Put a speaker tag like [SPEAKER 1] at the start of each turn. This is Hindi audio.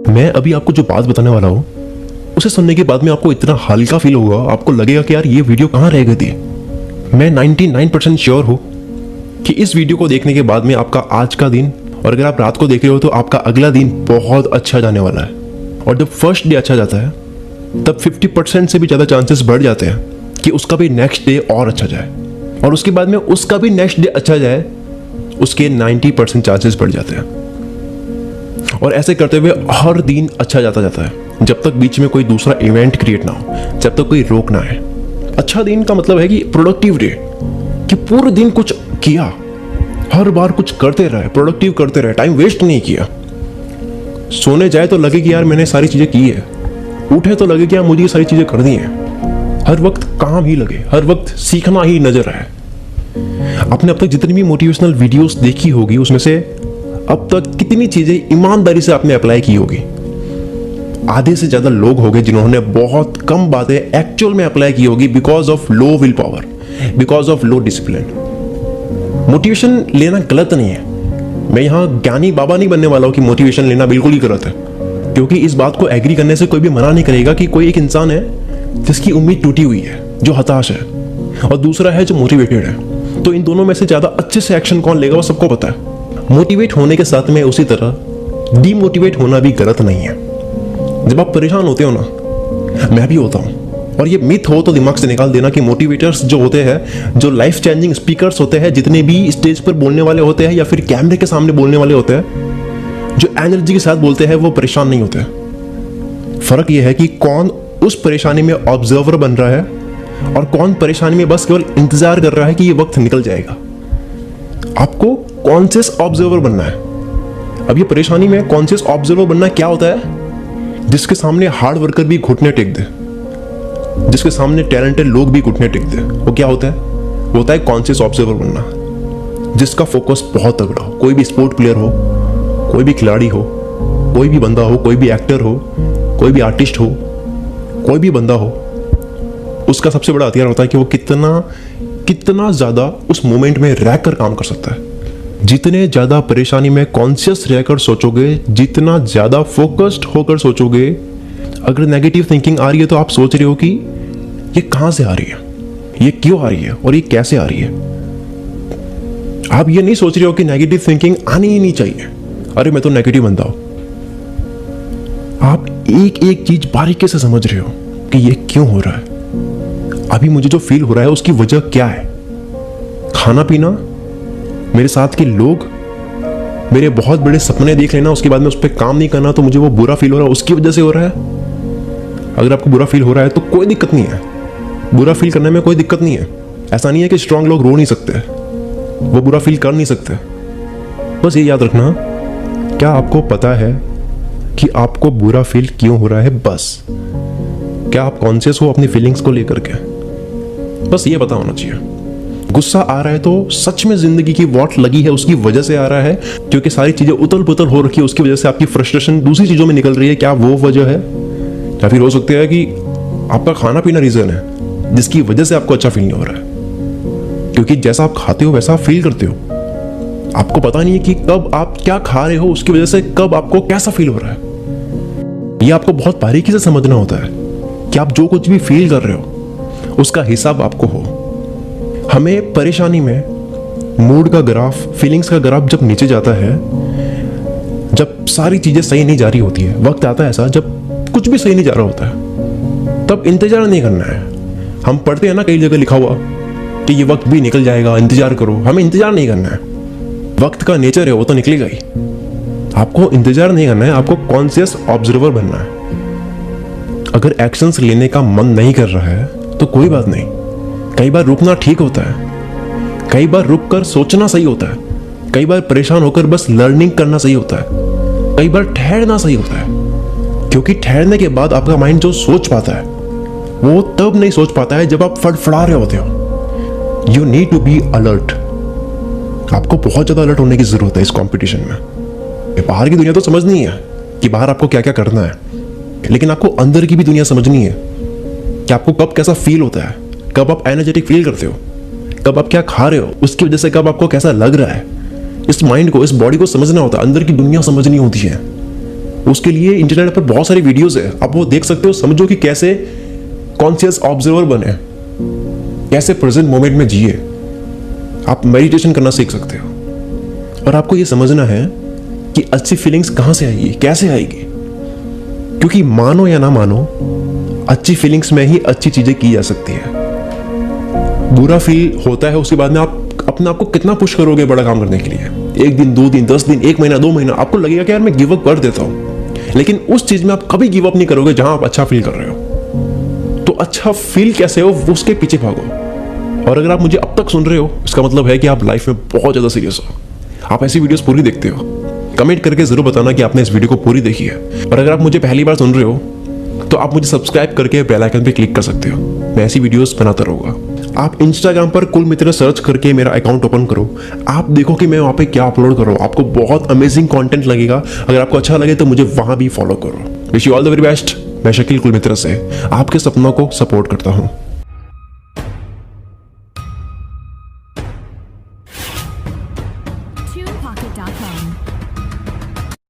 [SPEAKER 1] मैं अभी आपको जो बात बताने वाला हूँ उसे सुनने के बाद में आपको इतना हल्का फील होगा, आपको लगेगा कि यार ये वीडियो कहाँ रह गई थी। मैं 99% श्योर हूँ कि इस वीडियो को देखने के बाद में आपका आज का दिन, और अगर आप रात को देख रहे हो तो आपका अगला दिन बहुत अच्छा जाने वाला है। और जब फर्स्ट डे अच्छा जाता है तब 50% से भी ज़्यादा चांसेस बढ़ जाते हैं कि उसका भी नेक्स्ट डे और अच्छा जाए, और उसके बाद में उसका भी नेक्स्ट डे अच्छा जाए, उसके 90% चांसेस बढ़ जाते हैं। और ऐसे करते हुए हर दिन अच्छा जाता जाता है जब तक बीच में कोई दूसरा इवेंट क्रिएट ना हो, जब तक कोई रोक ना है। अच्छा दिन का मतलब है कि प्रोडक्टिव डे, कि पूरे दिन कुछ किया, हर बार कुछ करते रहे, प्रोडक्टिव करते रहे, टाइम वेस्ट नहीं किया। सोने जाए तो लगे कि यार मैंने सारी चीजें की है, उठे तो लगे कि यार मुझे ये सारी चीजें करनी है। हर वक्त काम ही लगे, हर वक्त सीखना ही नजर आए। आपने अब तक जितनी भी मोटिवेशनल वीडियोस देखी होगी उसमें से अब तक कितनी चीजें ईमानदारी से आपने अप्लाई की होगी? आधे से ज्यादा लोग होंगे जिन्होंने बहुत कम बातें एक्चुअल में अप्लाई की होगी because of low will power, because of low discipline. Motivation लेना गलत नहीं है, मैं यहां ज्ञानी बाबा नहीं बनने वाला हूं कि मोटिवेशन लेना बिल्कुल ही गलत है, क्योंकि इस बात को एग्री करने से कोई भी मना नहीं करेगा कि कोई एक इंसान है जिसकी उम्मीद टूटी हुई है, जो हताश है, और दूसरा है जो मोटिवेटेड है। तो इन दोनों में से ज्यादा अच्छे से एक्शन कौन लेगा वो सबको पता है। मोटिवेट होने के साथ में उसी तरह डीमोटिवेट होना भी गलत नहीं है। जब आप परेशान होते हो ना, मैं भी होता हूं, और ये मिथ हो तो दिमाग से निकाल देना कि मोटिवेटर्स जो होते हैं, जो लाइफ चेंजिंग स्पीकर्स होते हैं, जितने भी स्टेज पर बोलने वाले होते हैं या फिर कैमरे के सामने बोलने वाले होते हैं, जो एनर्जी के साथ बोलते हैं, वो परेशान नहीं होते। फर्क ये है कि कौन उस परेशानी में ऑब्जर्वर बन रहा है और कौन परेशानी में बस केवल इंतजार कर रहा है कि ये वक्त निकल जाएगा। आपको कॉन्शियस ऑब्जर्वर बनना है। अब ये परेशानी में कॉन्शियस ऑब्जर्वर बनना क्या होता है? जिसके सामने हार्ड वर्कर भी घुटने टेक दे, जिसके सामने टैलेंटेड लोग भी घुटने टेक दे, वो क्या होता है? वो होता है कॉन्शियस ऑब्जर्वर बनना। जिसका फोकस बहुत तगड़ा हो, कोई भी स्पोर्ट प्लेयर हो, कोई भी खिलाड़ी हो, कोई भी बंदा हो, कोई भी एक्टर हो, कोई भी आर्टिस्ट हो, कोई भी बंदा हो, उसका सबसे बड़ा हथियार होता है कि वो कितना ज्यादा उस मोमेंट में रहकर काम कर सकता है। जितने ज्यादा परेशानी में कॉन्शियस रहकर सोचोगे, जितना ज्यादा फोकस्ड होकर सोचोगे, अगर नेगेटिव थिंकिंग आ रही है तो आप सोच रहे हो कि ये कहां से आ रही है, ये क्यों आ रही है और ये कैसे आ रही है। आप ये नहीं सोच रहे हो कि नेगेटिव थिंकिंग आनी ही नहीं चाहिए, अरे मैं तो नेगेटिव बंदा हूं। आप एक एक चीज बारीकी से समझ रहे हो कि ये क्यों हो रहा है, अभी मुझे जो फील हो रहा है उसकी वजह क्या है। खाना पीना, मेरे साथ के लोग, मेरे बहुत बड़े सपने देख लेना, उसके बाद में उस पर काम नहीं करना तो मुझे वो बुरा फील हो रहा है, उसकी वजह से हो रहा है। अगर आपको बुरा फील हो रहा है तो कोई दिक्कत नहीं है, बुरा फील करने में कोई दिक्कत नहीं है। ऐसा नहीं है कि स्ट्रांग लोग रो नहीं सकते, वो बुरा फील कर नहीं सकते। बस ये याद रखना, क्या आपको पता है कि आपको बुरा फील क्यों हो रहा है? बस क्या आप कॉन्शियस हो अपनी फीलिंग्स को लेकर के? बस ये पता होना चाहिए। गुस्सा आ रहा है तो सच में जिंदगी की वॉट लगी है उसकी वजह से आ रहा है, क्योंकि सारी चीजें उतल पुतल हो रखी है, उसकी वजह से आपकी फ्रस्ट्रेशन दूसरी चीजों में निकल रही है, क्या वो वजह है? या फिर हो सकता है कि आपका खाना पीना रीजन है जिसकी वजह से आपको अच्छा फील नहीं हो रहा है, क्योंकि जैसा आप खाते हो वैसा आप फील करते हो। आपको पता नहीं है कि कब आप क्या खा रहे हो, उसकी वजह से कब आपको कैसा फील हो रहा है। ये आपको बहुत बारीकी से समझना होता है कि आप जो कुछ भी फील कर रहे हो उसका हिसाब आपको हो। हमें परेशानी में मूड का ग्राफ, फीलिंग्स का ग्राफ जब नीचे जाता है, जब सारी चीजें सही नहीं जा रही होती है, वक्त आता है ऐसा जब कुछ भी सही नहीं जा रहा होता है, तब इंतजार नहीं करना है। हम पढ़ते हैं ना कई जगह लिखा हुआ कि ये वक्त भी निकल जाएगा, इंतजार करो। हमें इंतजार नहीं करना है, वक्त का नेचर है वो तो निकलेगा ही। आपको इंतजार नहीं करना है, आपको कॉन्शियस ऑब्जर्वर बनना है। अगर एक्शंस लेने का मन नहीं कर रहा है तो कोई बात नहीं, कई बार रुकना ठीक होता है, कई बार रुककर सोचना सही होता है, कई बार परेशान होकर बस लर्निंग करना सही होता है, कई बार ठहरना सही होता है, क्योंकि ठहरने के बाद आपका माइंड जो सोच पाता है वो तब नहीं सोच पाता है जब आप फड़फड़ा रहे होते हो। You need to be alert. आपको बहुत ज्यादा अलर्ट होने की जरूरत है इस कॉम्पिटिशन में। बाहर की दुनिया तो समझनी है कि बाहर आपको क्या क्या करना है, लेकिन आपको अंदर की भी दुनिया समझनी है कि आपको कब कैसा फील होता है, कब आप एनर्जेटिक फील करते हो, कब आप क्या खा रहे हो, उसकी वजह से कब आपको कैसा लग रहा है। इस माइंड को, इस बॉडी को समझना होता है, अंदर की दुनिया समझनी होती है। उसके लिए इंटरनेट पर बहुत सारी वीडियोस है, आप वो देख सकते हो, समझो कि कैसे कॉन्शियस ऑब्जर्वर बने, कैसे प्रेजेंट मोमेंट में जिए। आप मेडिटेशन करना सीख सकते हो। और आपको ये समझना है कि अच्छी फीलिंग्स कहां से आएगी, कैसे आएगी, क्योंकि मानो या ना मानो अच्छी फीलिंग्स में ही अच्छी चीजें की जा सकती है। बुरा फील होता है, उसके बाद में आप अपने आप को कितना पुश करोगे बड़ा काम करने के लिए, 1 दिन 2 दिन 10 दिन 1 महीना 2 महीना, आपको लगेगा कि यार मैं गिव अप कर देता हूं। लेकिन उस चीज में आप कभी गिव अप नहीं करोगे जहां आप अच्छा फील कर रहे हो। तो अच्छा फील कैसे हो, वो उसके पीछे भागो। और अगर आप मुझे अब तक सुन रहे हो, इसका मतलब है कि आप लाइफ में बहुत ज्यादा सीरियस हो, आप ऐसी वीडियोस पूरी देखते हो। कमेंट करके जरूर बताना कि आपने इस वीडियो को पूरी देखी है। और अगर आप मुझे पहली बार सुन रहे हो तो आप मुझे सब्सक्राइब करके बेल आइकन पे क्लिक कर सकते हो, मैं ऐसी वीडियोस बनाता रहूंगा। आप इंस्टाग्राम पर कुल मित्र सर्च करके मेरा अकाउंट ओपन करो, आप देखो कि मैं वहां पे क्या अपलोड कर रहा हूं, आपको बहुत अमेजिंग कंटेंट लगेगा। अगर आपको अच्छा लगे तो मुझे वहां भी फॉलो करो। Wish you all the very best. मैं शकील कुल मित्र से आपके सपनों को सपोर्ट करता हूं।
[SPEAKER 2] TunePocket.com